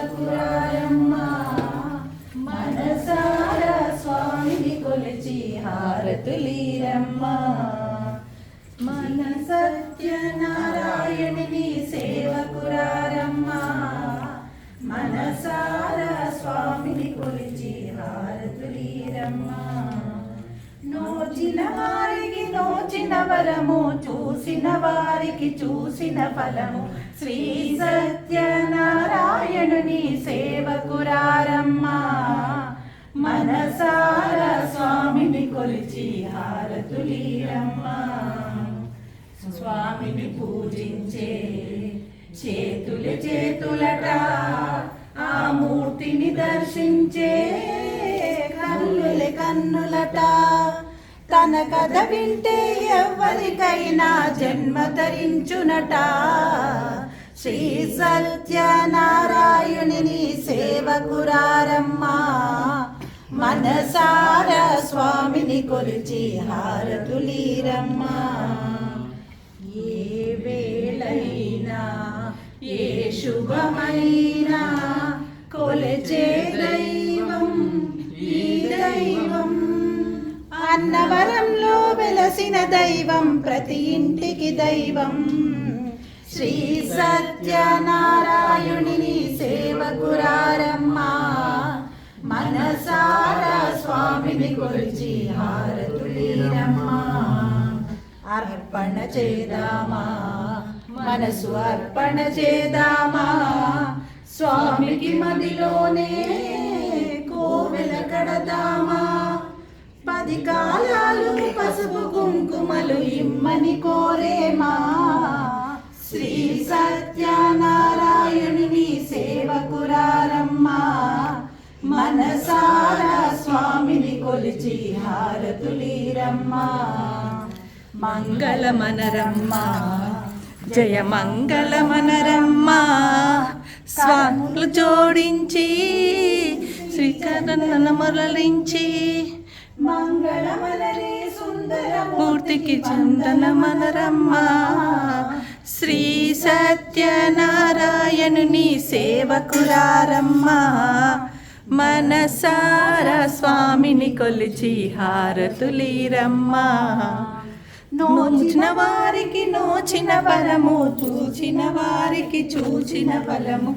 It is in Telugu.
సేవకురారమ్మా మనసార స్వామిని కొలిచి హారతులీరమ్మా మన సత్యనారాయణుని సేవకురారమ్మా మనసార స్వామిని కొలిచి హారతులీరమ్మా నోచిన వారికి నోచిన వరము చూసిన వారికి చూసిన ఫలము శ్రీ సత్యనారాయణుని సేవకురారమ్మా మనసార స్వామిని కొలిచి హారతులీరమ్మా స్వామిని పూజించే చేతులు చేతులట ఆ మూర్తిని దర్శించే కన్నుల కన్నులట తన కథ వింటే ఎవరికైనా జన్మ ధరించునట శ్రీ సత్యనారాయణుని సేవకురారమ్మా మనసార స్వామిని కొలిచి హారతులీరమ్మా ఏ వేళైనా ఏ శుభమైనా కొలిచే దైవం ఈ దైవం అన్నవరంలో వెలసిన దైవం ప్రతి ఇంటికి దైవం శ్రీ సత్యనారాయణుని సేవకురారమ్మా మనసార స్వామిని కొలిచి హారతులీరమ్మా అర్పణ చేద్దామా మనసు అర్పణ చేద్దామా స్వామికి మదిలోనే కోవెల కడదామా 10 కాలాలు పసుపు కుంకుమలు ఇమ్మని కోరేమా శ్రీ సత్యనారాయణుని సేవకురారమ్మా మనసార స్వామిని కొలిచి హారతులీరమ్మా మంగళమనరమ్మా జయ మంగళమనరమ్మా స్వాములు జోడించి శ్రీకరణ మరలించి మంగళమనరే సుందర మూర్తికి చందనమనరమ్మా శ్రీ సత్యనారాయణుని సేవకురారమ్మా మనసార స్వామిని కొలిచి హారతులీరమ్మా నోచిన వారికి నోచిన వరము చూచిన వారికి చూచిన ఫలము